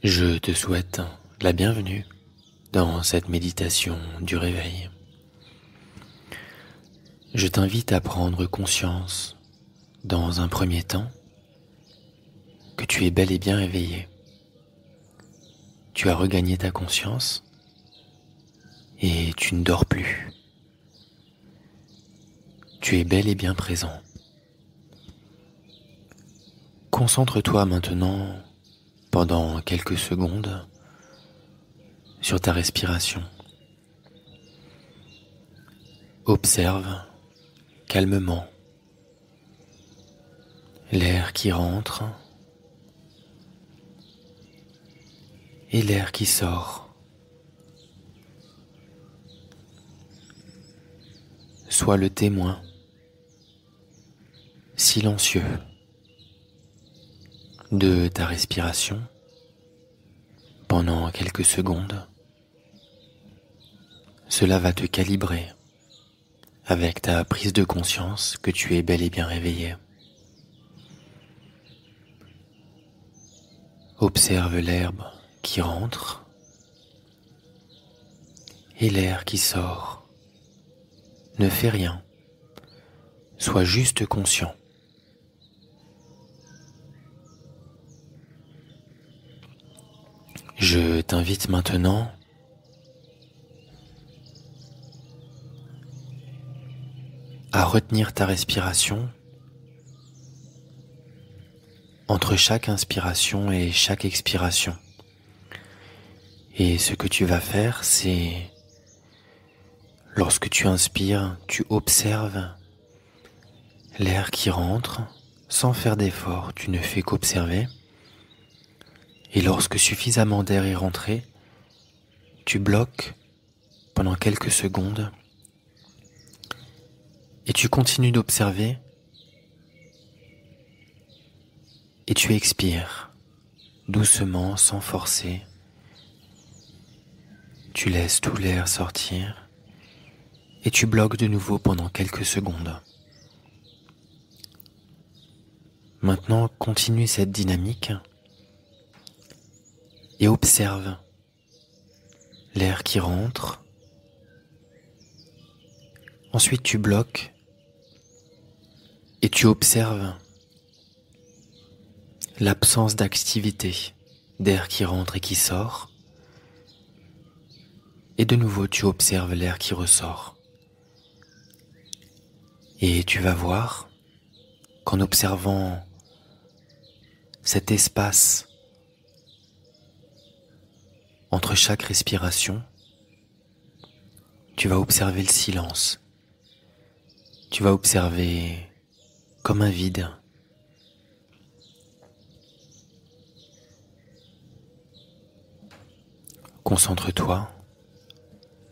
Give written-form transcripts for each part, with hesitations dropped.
Je te souhaite la bienvenue dans cette méditation du réveil. Je t'invite à prendre conscience, dans un premier temps, que tu es bel et bien éveillé. Tu as regagné ta conscience et tu ne dors plus. Tu es bel et bien présent. Concentre-toi maintenant, pendant quelques secondes, sur ta respiration. Observe calmement l'air qui rentre et l'air qui sort. Sois le témoin silencieux de ta respiration pendant quelques secondes. Cela va te calibrer avec ta prise de conscience que tu es bel et bien réveillé. Observe l'herbe qui rentre et l'air qui sort. Ne fais rien, sois juste conscient. Je t'invite maintenant à retenir ta respiration entre chaque inspiration et chaque expiration. Et ce que tu vas faire, c'est, lorsque tu inspires, tu observes l'air qui rentre sans faire d'effort, tu ne fais qu'observer. Et lorsque suffisamment d'air est rentré, tu bloques pendant quelques secondes et tu continues d'observer et tu expires doucement, sans forcer. Tu laisses tout l'air sortir et tu bloques de nouveau pendant quelques secondes. Maintenant, continue cette dynamique et observe l'air qui rentre. Ensuite, tu bloques et tu observes l'absence d'activité, d'air qui rentre et qui sort. Et de nouveau, tu observes l'air qui ressort. Et tu vas voir qu'en observant cet espace entre chaque respiration, tu vas observer le silence. Tu vas observer comme un vide. Concentre-toi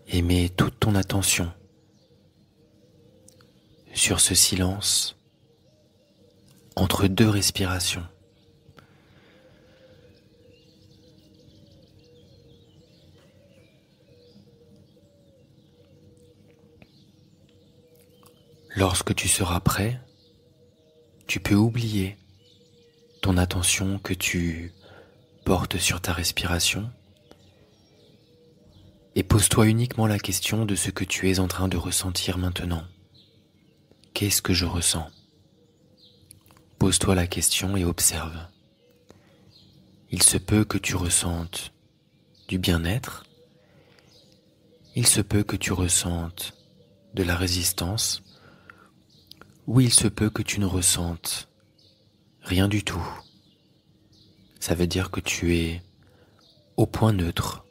et mets toute ton attention sur ce silence entre deux respirations. Lorsque tu seras prêt, tu peux oublier ton attention que tu portes sur ta respiration et pose-toi uniquement la question de ce que tu es en train de ressentir maintenant. Qu'est-ce que je ressens ? Pose-toi la question et observe. Il se peut que tu ressentes du bien-être, il se peut que tu ressentes de la résistance, ou il se peut que tu ne ressentes rien du tout. Ça veut dire que tu es au point neutre.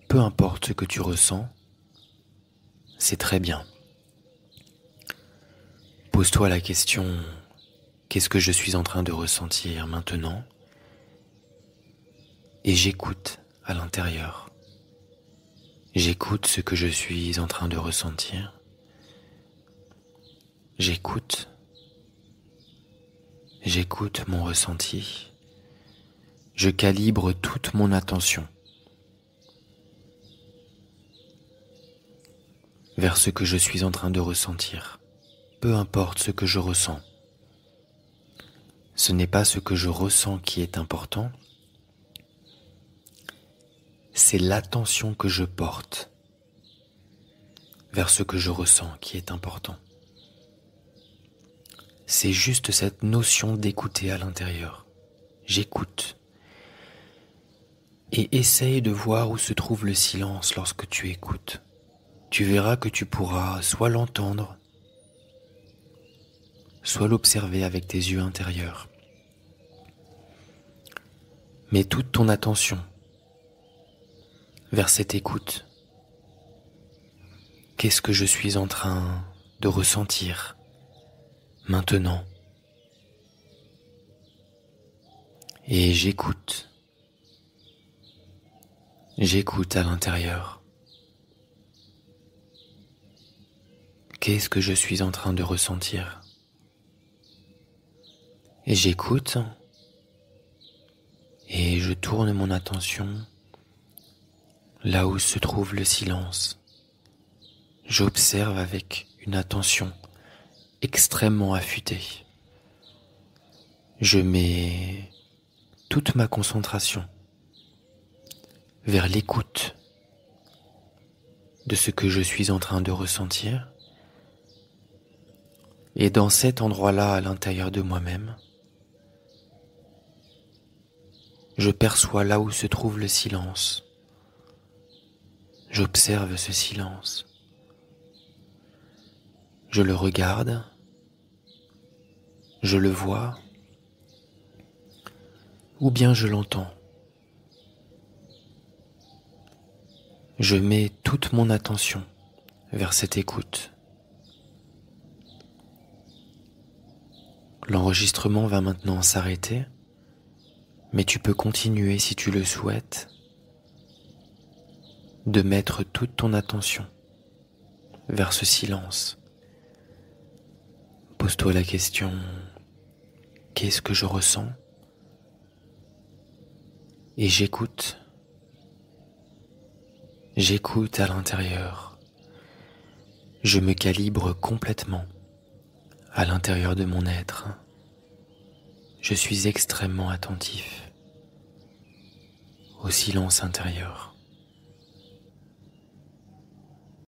Peu importe ce que tu ressens, c'est très bien. Pose-toi la question, qu'est-ce que je suis en train de ressentir maintenant ? Et j'écoute à l'intérieur. J'écoute ce que je suis en train de ressentir. J'écoute mon ressenti. Je calibre toute mon attention vers ce que je suis en train de ressentir. Peu importe ce que je ressens. Ce n'est pas ce que je ressens qui est important, c'est l'attention que je porte vers ce que je ressens qui est important. C'est juste cette notion d'écouter à l'intérieur. J'écoute. Et essaye de voir où se trouve le silence lorsque tu écoutes. Tu verras que tu pourras soit l'entendre, soit l'observer avec tes yeux intérieurs. Mets toute ton attention vers cette écoute. Qu'est-ce que je suis en train de ressentir maintenant? Et j'écoute. J'écoute à l'intérieur. Qu'est-ce que je suis en train de ressentir? Et j'écoute et je tourne mon attention là où se trouve le silence. J'observe avec une attention extrêmement affûtée. Je mets toute ma concentration vers l'écoute de ce que je suis en train de ressentir. Et dans cet endroit-là, à l'intérieur de moi-même, je perçois là où se trouve le silence. J'observe ce silence. Je le regarde, je le vois, ou bien je l'entends. Je mets toute mon attention vers cette écoute. L'enregistrement va maintenant s'arrêter, mais tu peux continuer si tu le souhaites, de mettre toute ton attention vers ce silence. Pose-toi la question, qu'est-ce que je ressens? Et j'écoute. J'écoute à l'intérieur. Je me calibre complètement à l'intérieur de mon être. Je suis extrêmement attentif au silence intérieur.